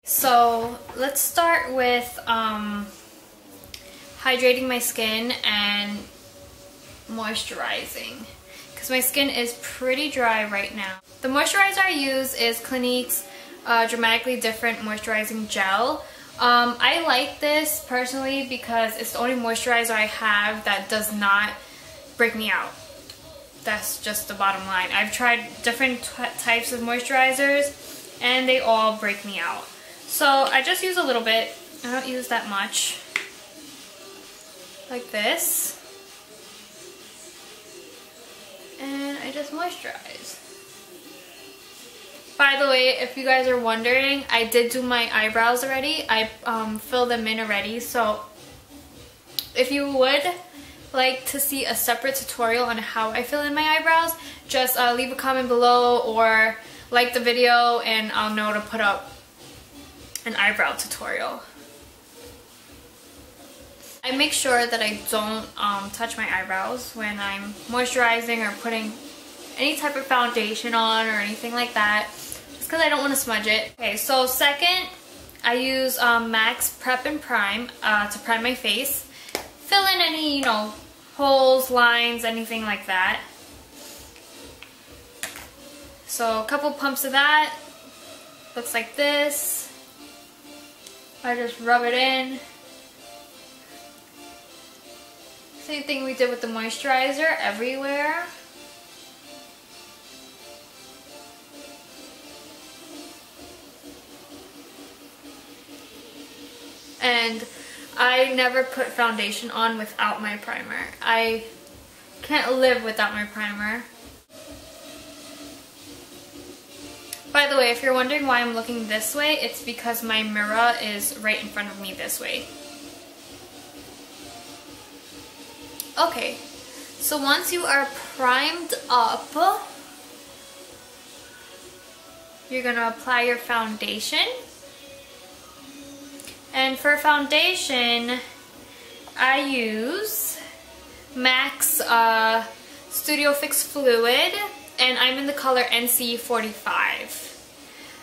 So let's start with hydrating my skin and moisturizing, because my skin is pretty dry right now. The moisturizer I use is Clinique's Dramatically Different Moisturizing Gel. I like this personally because it's the only moisturizer I have that does not break me out. That's just the bottom line. I've tried different types of moisturizers and they all break me out. So I just use a little bit. I don't use that much. Like this. And I just moisturize. By the way, if you guys are wondering, I did do my eyebrows already. I filled them in already. So if you would like to see a separate tutorial on how I fill in my eyebrows, just leave a comment below or like the video and I'll know to put up an eyebrow tutorial. I make sure that I don't touch my eyebrows when I'm moisturizing or putting any type of foundation on or anything like that, just because I don't want to smudge it. Okay, so second, I use MAC's Prep+Prime to prime my face. Fill in any, holes, lines, anything like that. So a couple pumps of that. Looks like this. I just rub it in. Same thing we did with the moisturizer, everywhere. And I never put foundation on without my primer. I can't live without my primer. By the way, if you're wondering why I'm looking this way, it's because my mirror is right in front of me this way. Okay, so once you are primed up, you're gonna apply your foundation. And for foundation, I use MAC's Studio Fix Fluid, and I'm in the color NC45.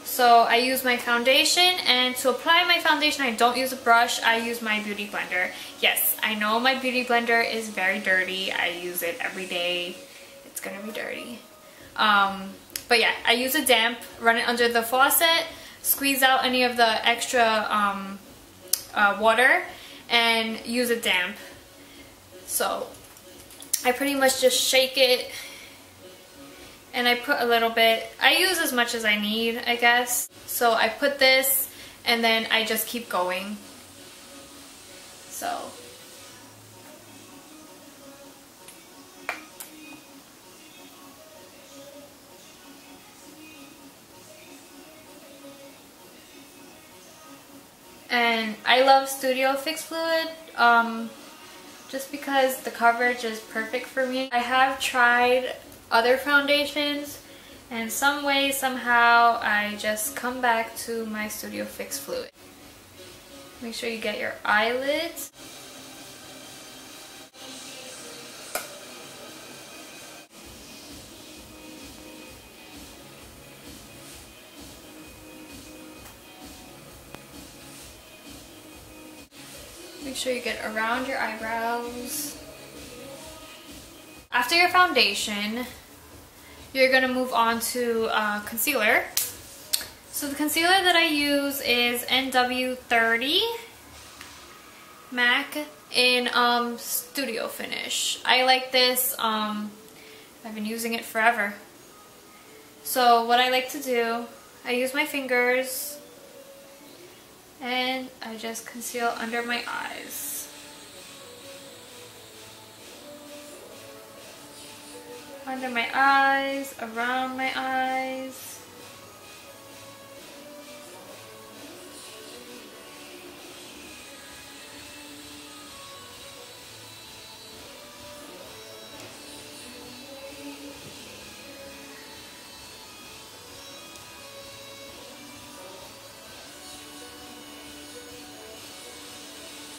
So I use my foundation, and to apply my foundation, I don't use a brush, I use my beauty blender. Yes, I know my beauty blender is very dirty. I use it every day. It's gonna be dirty. But yeah, I use a damp, run it under the faucet, squeeze out any of the extra water, and use a damp. So I pretty much just shake it, and I put a little bit. I use as much as I need, I guess. So I put this, and then I just keep going. So and I love Studio Fix Fluid just because the coverage is perfect for me. I have tried other foundations, and some way, somehow, I just come back to my Studio Fix Fluid. Make sure you get your eyelids. Make sure you get around your eyebrows. After your foundation, you're going to move on to concealer. So the concealer that I use is NW30 MAC in Studio Finish. I like this. I've been using it forever. So what I like to do, I use my fingers and I just conceal under my eyes. Under my eyes, around my eyes.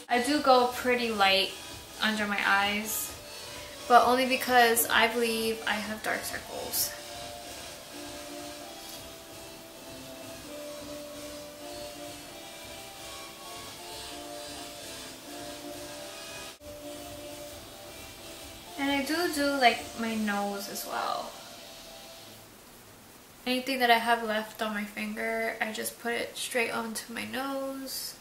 I do go pretty light under my eyes, but only because I believe I have dark circles. do like my nose as well. Anything that I have left on my finger, I just put it straight onto my nose.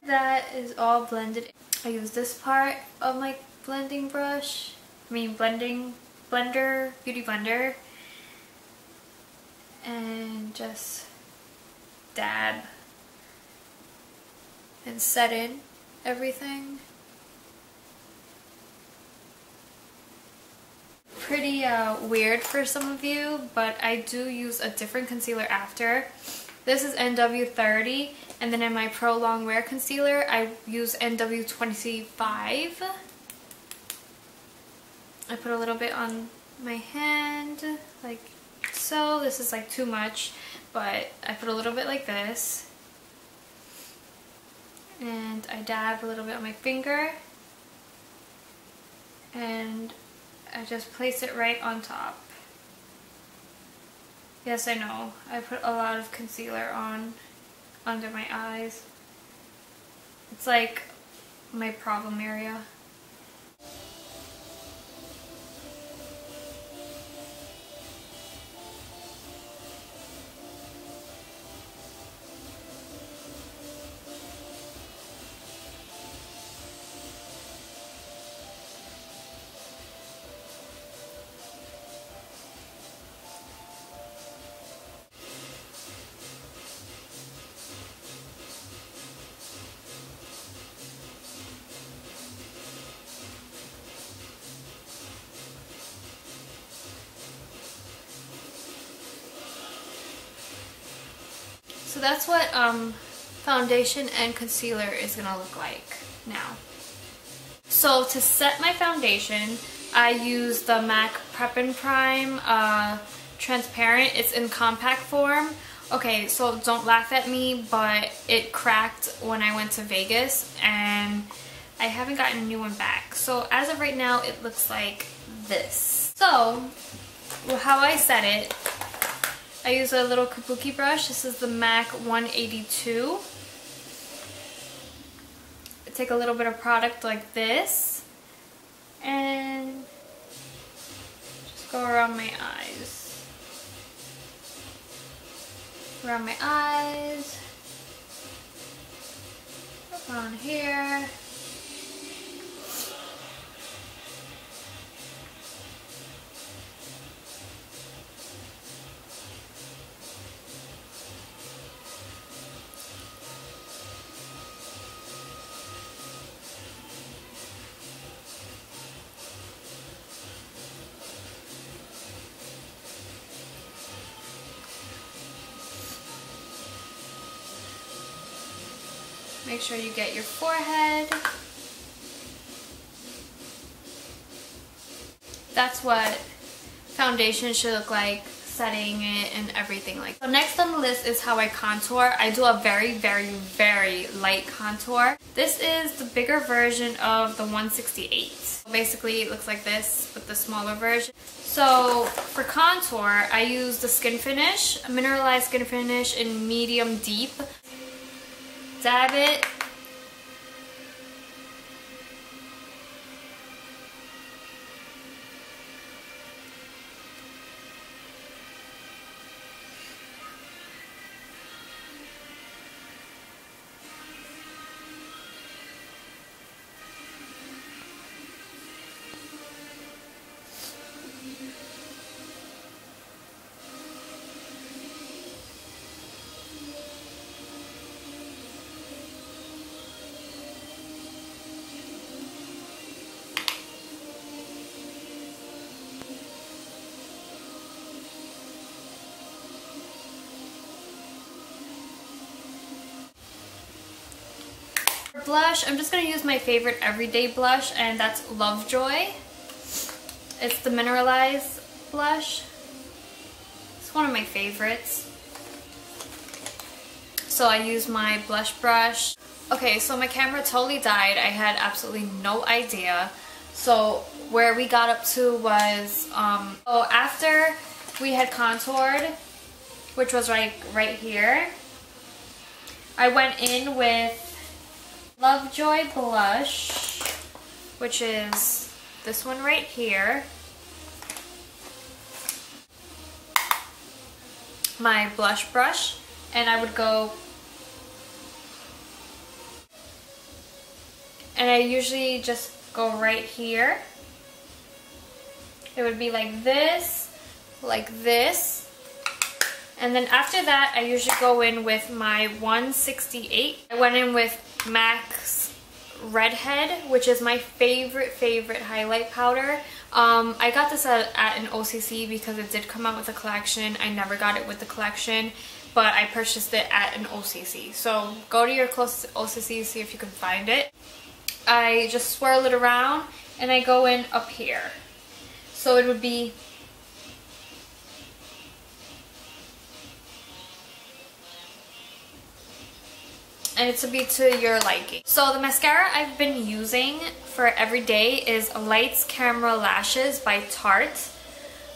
That is all blended. I use this part of my blending brush, beauty blender, and just dab and set in everything. Pretty weird for some of you, but I do use a different concealer after. This is NW30, and then in my Prolongwear concealer I use NW25. I put a little bit on my hand like so. This is like too much, but I put a little bit like this, and I dab a little bit on my finger, and I just place it right on top. Yes, I know, I put a lot of concealer on under my eyes. It's like my problem area. So that's what foundation and concealer is gonna look like now. So to set my foundation, I use the MAC Prep+Prime transparent. It's in compact form. Okay, so don't laugh at me, but it cracked when I went to Vegas and I haven't gotten a new one back. So as of right now, it looks like this. So how I set it, I use a little kabuki brush. This is the MAC 182. I take a little bit of product like this and just go around my eyes. Around my eyes, around here. Make sure you get your forehead. That's what foundation should look like, setting it and everything like that. So next on the list is how I contour. I do a very, very, very light contour. This is the bigger version of the 168. Basically, it looks like this with the smaller version. So for contour, I use the Skin Finish, Mineralize Skin Finish in medium deep. Dab it. Blush, I'm just going to use my favorite everyday blush, and that's Lovejoy. It's the Mineralize blush. It's one of my favorites. So I use my blush brush. Okay, so my camera totally died. I had absolutely no idea. So where we got up to was, so after we had contoured, which was right here, I went in with Lovejoy blush, which is this one right here. My blush brush, and I would go, and I usually just go right here. It would be like this, and then after that I usually go in with my 168. I went in with MAC's Redhead, which is my favorite highlight powder. I got this at an OCC because it did come out with a collection. I never got it with the collection, but I purchased it at an OCC. So go to your closest OCC, see if you can find it. I just swirl it around and I go in up here. So it would be and it's to be to your liking. So the mascara I've been using for every day is Lights Camera Lashes by Tarte.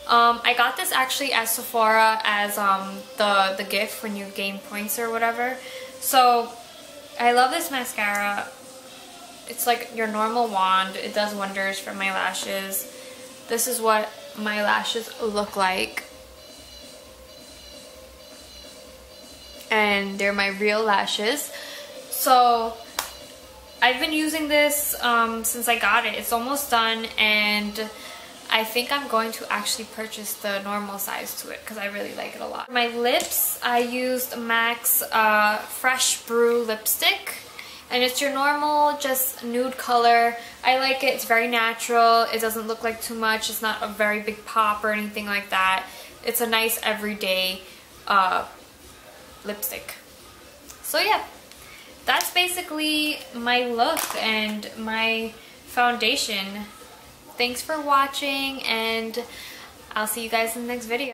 I got this actually at Sephora as the gift when you gain points or whatever. So I love this mascara. It's like your normal wand. It does wonders for my lashes. This is what my lashes look like. And they're my real lashes. So I've been using this since I got it. It's almost done, and I think I'm going to actually purchase the normal size to it because I really like it a lot. For my lips, I used MAC's Fresh Brew lipstick, and it's your normal just nude color. I like it. It's very natural. It doesn't look like too much. It's not a very big pop or anything like that. It's a nice everyday lipstick. So yeah, that's basically my look and my foundation. Thanks for watching, and I'll see you guys in the next video.